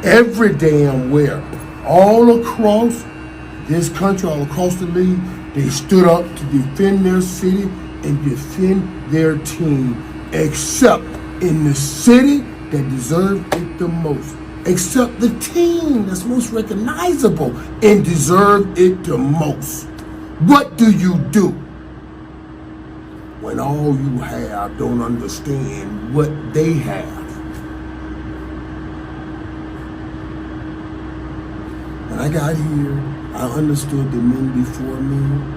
every damn where. All across this country, all across the league, they stood up to defend their city and defend their team, except in the city that deserved it the most. Except the team that's most recognizable and deserved it the most. What do you do when all you have don't understand what they have? When I got here, I understood the men before me.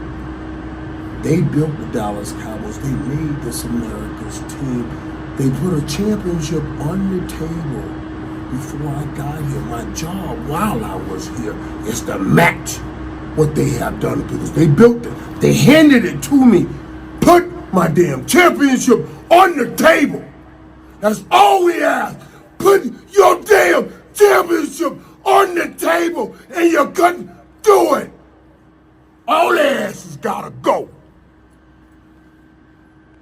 They built the Dallas Cowboys. They made this America's team. They put a championship on the table before I got here. My job while I was here is to match what they have done because they built it. They handed it to me. Put my damn championship on the table. That's all we ask. Put your damn championship on the table, and you couldn't do it. All their asses gotta go.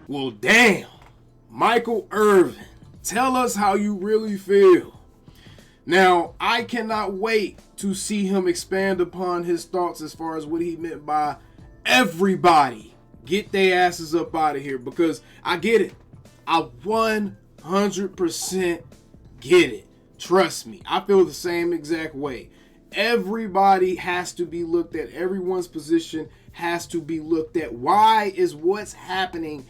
Well, damn. Michael Irvin, tell us how you really feel. Now, I cannot wait to see him expand upon his thoughts as far as what he meant by everybody get their asses up out of here, because I get it. I 100% get it. Trust me, I feel the same exact way. Everybody has to be looked at. Everyone's position has to be looked at. Why is what's happening?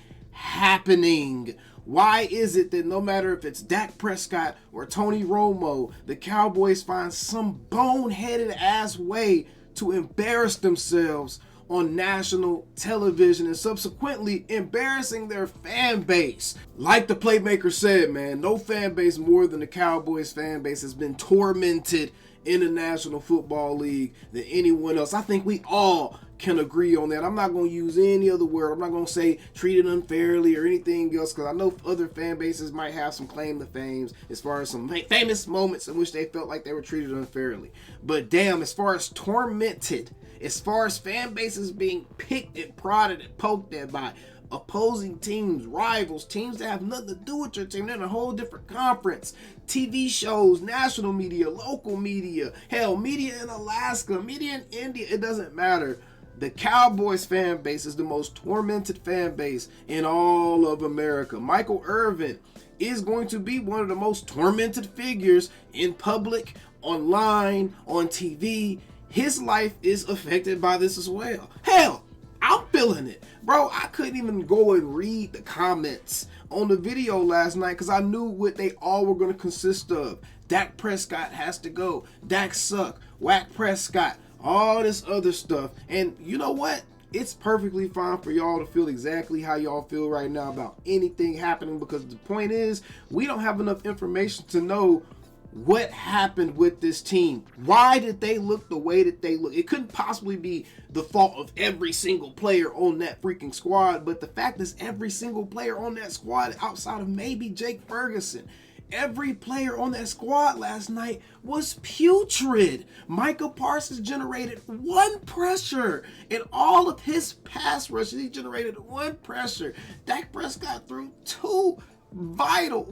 Why is it that no matter if it's Dak Prescott or Tony Romo, the Cowboys find some boneheaded ass way to embarrass themselves on national television and subsequently embarrassing their fan base? Like the playmaker said, man, no fan base more than the Cowboys fan base has been tormented in the National Football League than anyone else. I think we all can agree on that. I'm not going to use any other word. I'm not going to say treated unfairly or anything else, because I know other fan bases might have some claim to fame as far as some famous moments in which they felt like they were treated unfairly. But damn, as far as tormented, as far as fan bases being picked and prodded and poked at by opposing teams, rivals, teams that have nothing to do with your team, they're in a whole different conference, TV shows, national media, local media, hell, media in Alaska, media in India, it doesn't matter. The Cowboys fan base is the most tormented fan base in all of America. Michael Irvin is going to be one of the most tormented figures in public, online, on TV. His life is affected by this as well. Hell, I'm feeling it. Bro, I couldn't even go and read the comments on the video last night because I knew what they all were going to consist of. Dak Prescott has to go. Dak suck. Whack Prescott. All this other stuff. And you know what? It's perfectly fine for y'all to feel exactly how y'all feel right now about anything happening, because the point is, we don't have enough information to know what happened with this team. Why did they look the way that they look? It couldn't possibly be the fault of every single player on that freaking squad, but the fact is every single player on that squad, outside of maybe Jake Ferguson, every player on that squad last night was putrid. Micah Parsons generated one pressure. In all of his pass rushes, he generated one pressure. Dak Prescott threw two vital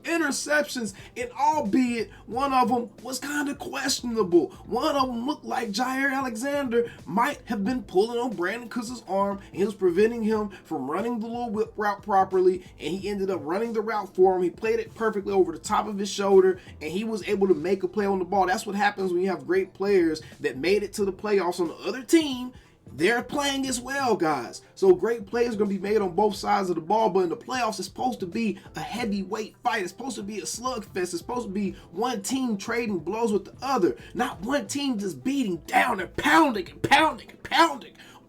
interceptions, and albeit one of them was kind of questionable. One of them looked like Jair Alexander might have been pulling on Brandon Cooks' arm, and he was preventing him from running the little whip route properly, and he ended up running the route for him. He played it perfectly over the top of his shoulder, and he was able to make a play on the ball. That's what happens when you have great players that made it to the playoffs on the other team. They're playing as well, guys. So great plays are going to be made on both sides of the ball, but in the playoffs, it's supposed to be a heavyweight fight. It's supposed to be a slugfest. It's supposed to be one team trading blows with the other, not one team just beating down and pounding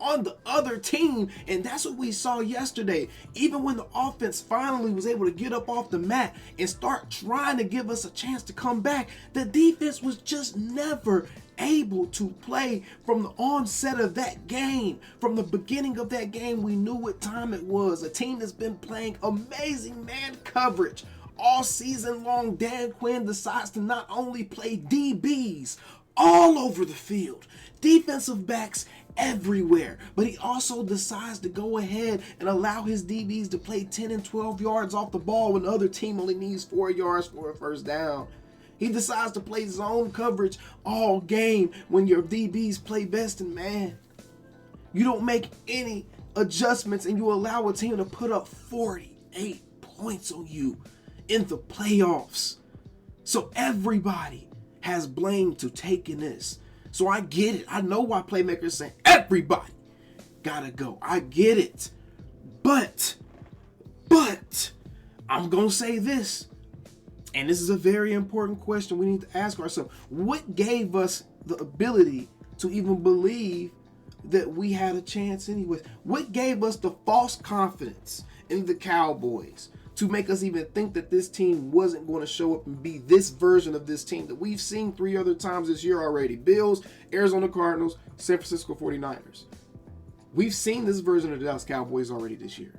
on the other team. And that's what we saw yesterday. Even when the offense finally was able to get up off the mat and start trying to give us a chance to come back, the defense was just never able to play from the onset of that game. From the beginning of that game, we knew what time it was. A team that's been playing amazing man coverage all season long. Dan Quinn decides to not only play DBs all over the field, defensive backs everywhere, but he also decides to go ahead and allow his DBs to play 10 and 12 yards off the ball when the other team only needs 4 yards for a first down. He decides to play zone coverage all game when your DBs play best in man. You don't make any adjustments and you allow a team to put up 48 points on you in the playoffs. So everybody has blame to take in this. So I get it. I know why playmakers say everybody gotta go. I get it. But I'm gonna say this, and this is a very important question we need to ask ourselves. What gave us the ability to even believe that we had a chance anyways? What gave us the false confidence in the Cowboys to make us even think that this team wasn't going to show up and be this version of this team that we've seen 3 other times this year already? Bills, Arizona Cardinals, San Francisco 49ers. We've seen this version of the Dallas Cowboys already this year.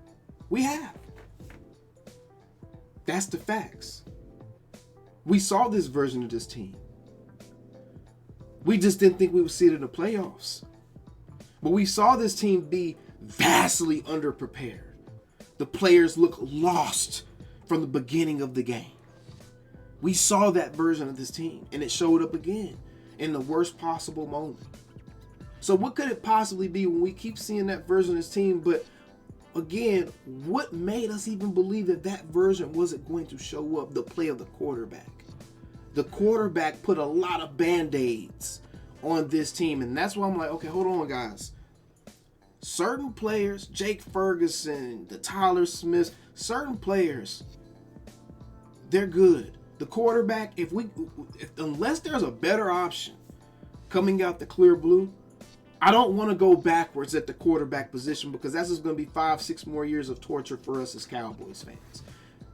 We have. That's the facts. We saw this version of this team. We just didn't think we would see it in the playoffs. But we saw this team be vastly underprepared. The players look lost from the beginning of the game. We saw that version of this team, and it showed up again in the worst possible moment. So what could it possibly be when we keep seeing that version of this team? But again, what made us even believe that that version wasn't going to show up? The play of the quarterback. The quarterback put a lot of Band-Aids on this team, and that's why I'm like, okay, hold on, guys. Certain players, Jake Ferguson, the Tyler Smiths, certain players, they're good. The quarterback, unless there's a better option coming out the clear blue, I don't want to go backwards at the quarterback position, because that's just going to be 5-6 more years of torture for us as Cowboys fans.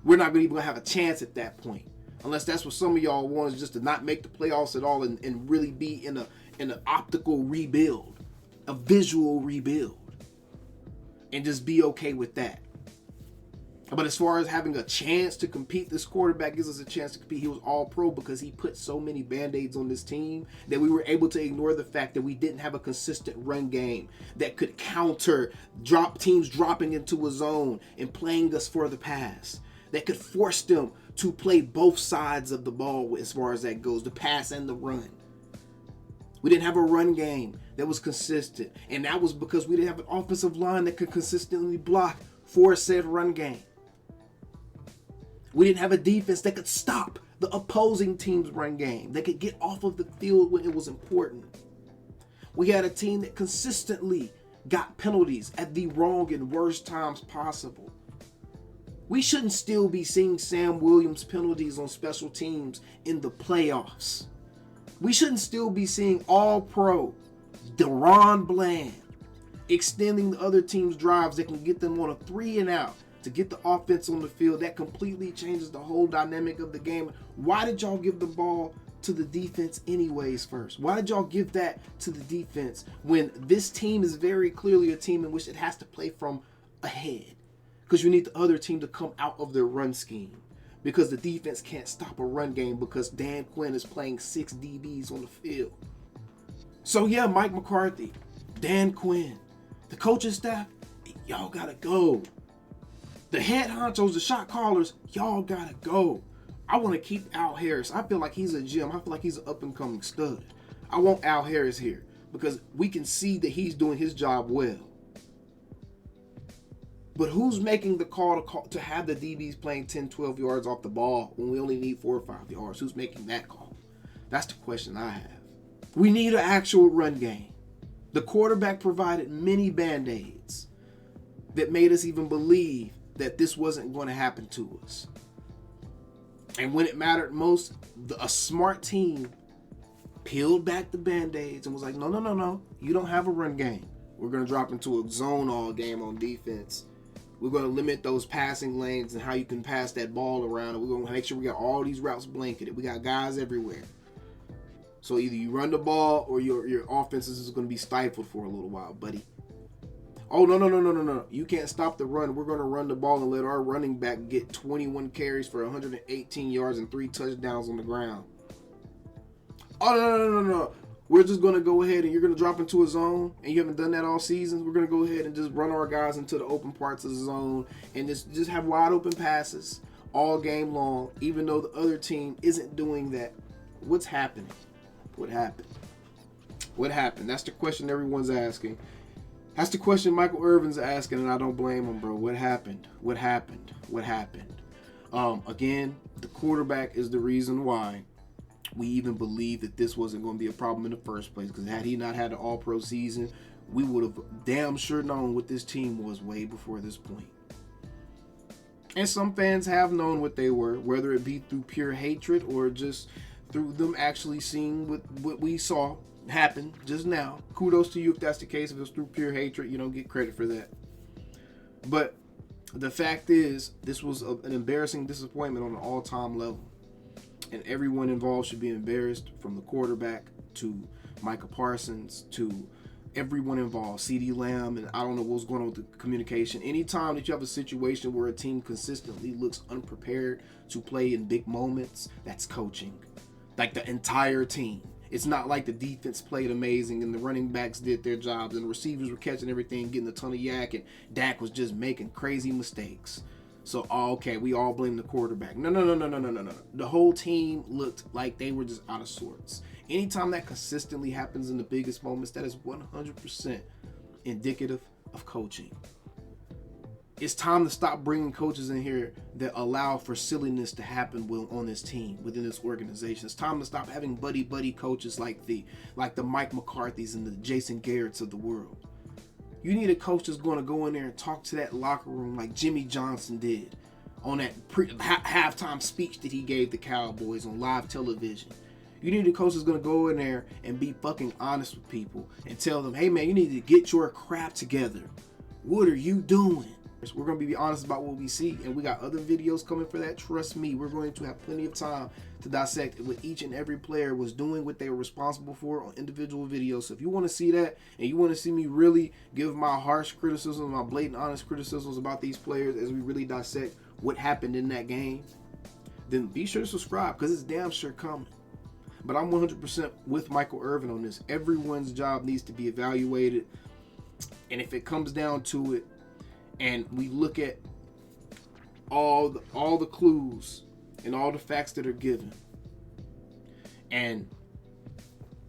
We're not even going to have a chance at that point, unless that's what some of y'all want, is just to not make the playoffs at all and really be in an optical rebuild, a visual rebuild, and just be okay with that. But as far as having a chance to compete, this quarterback gives us a chance to compete. He was all pro because he put so many Band-Aids on this team that we were able to ignore the fact that we didn't have a consistent run game that could counter teams dropping into a zone and playing us for the pass, that could force them to play both sides of the ball as far as that goes, the pass and the run. We didn't have a run game that was consistent, and that was because we didn't have an offensive line that could consistently block for said run game. We didn't have a defense that could stop the opposing team's run game, that could get off of the field when it was important. We had a team that consistently got penalties at the wrong and worst times possible. We shouldn't still be seeing Sam Williams penalties on special teams in the playoffs. We shouldn't still be seeing All-Pro Deron Bland extending the other team's drives that can get them on a 3-and-out to get the offense on the field. That completely changes the whole dynamic of the game. Why did y'all give the ball to the defense anyways first? Why did y'all give that to the defense when this team is very clearly a team in which it has to play from ahead? Because you need the other team to come out of their run scheme, because the defense can't stop a run game because Dan Quinn is playing 6 DBs on the field. So yeah, Mike McCarthy, Dan Quinn, the coaching staff, y'all gotta go. The head honchos, the shot callers, y'all gotta go. I want to keep Al Harris. I feel like he's a gem. I feel like he's an up-and-coming stud. I want Al Harris here because we can see that he's doing his job well. But who's making the call to have the DBs playing 10, 12 yards off the ball when we only need 4 or 5 yards? Who's making that call? That's the question I have. We need an actual run game. The quarterback provided many Band-Aids that made us even believe that this wasn't going to happen to us. And when it mattered most, a smart team peeled back the Band-Aids and was like, no, you don't have a run game. We're going to drop into a zone all game on defense. We're going to limit those passing lanes and how you can pass that ball around. And we're going to make sure we got all these routes blanketed. We got guys everywhere. So either you run the ball or your offense is going to be stifled for a little while, buddy. Oh, no. You can't stop the run. We're going to run the ball and let our running back get 21 carries for 118 yards and 3 touchdowns on the ground. Oh, no. We're just going to go ahead and you're going to drop into a zone, and you haven't done that all season. We're going to go ahead and just run our guys into the open parts of the zone and just have wide open passes all game long, even though the other team isn't doing that What's happening? What happened? What happened? That's the question everyone's asking. That's the question Michael Irvin's asking, and I don't blame him, bro. What happened? What happened? What happened? Again, the quarterback is the reason why we even believe that this wasn't going to be a problem in the first place. Because had he not had an all-pro season, we would have damn sure known what this team was way before this point. And some fans have known what they were, whether it be through pure hatred or just through them actually seeing what we saw happen just now. Kudos to you if that's the case. If it's through pure hatred, you don't get credit for that. But the fact is, this was an embarrassing disappointment on an all-time level. And everyone involved should be embarrassed, from the quarterback to Micah Parsons to everyone involved, CeeDee Lamb, and I don't know what's going on with the communication. Anytime that you have a situation where a team consistently looks unprepared to play in big moments, that's coaching. Like the entire team. It's not like the defense played amazing and the running backs did their jobs and the receivers were catching everything, getting a ton of yak, and Dak was just making crazy mistakes. So, okay, we all blame the quarterback. No. The whole team looked like they were just out of sorts. Anytime that consistently happens in the biggest moments, that is 100% indicative of coaching. It's time to stop bringing coaches in here that allow for silliness to happen on this team, within this organization. It's time to stop having buddy coaches like the Mike McCarthy's and the Jason Garrett's of the world. You need a coach that's going to go in there and talk to that locker room like Jimmy Johnson did on that halftime speech that he gave the Cowboys on live television. You need a coach that's going to go in there and be fucking honest with people and tell them, hey man, you need to get your crap together. What are you doing? We're going to be honest about what we see, and we got other videos coming for that. Trust me, we're going to have plenty of time to dissect what each and every player was doing, what they were responsible for on individual videos. So if you want to see that, and you want to see me really give my harsh criticisms, my blatant honest criticisms about these players as we really dissect what happened in that game, then be sure to subscribe, because it's damn sure coming. But I'm 100% with Michael Irvin on this. Everyone's job needs to be evaluated, and if it comes down to it, and we look at all the clues and all the facts that are given, and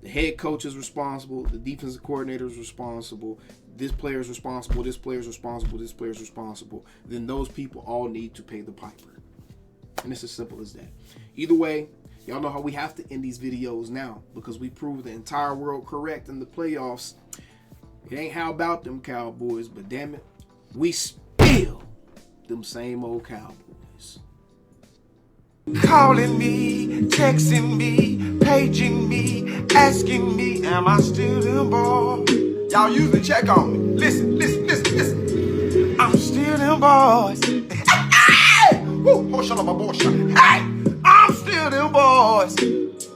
the head coach is responsible, the defensive coordinator is responsible, this player is responsible, this player is responsible, this player is responsible, then those people all need to pay the piper. And it's as simple as that. Either way, y'all know how we have to end these videos now, because we proved the entire world correct in the playoffs. It ain't how about them Cowboys, but damn it, we still them same old Cowboys. Calling me, texting me, paging me, asking me, am I still them boys? Y'all usually check on me. Listen. I'm still them boys. Woo, oh, shut up, my boy.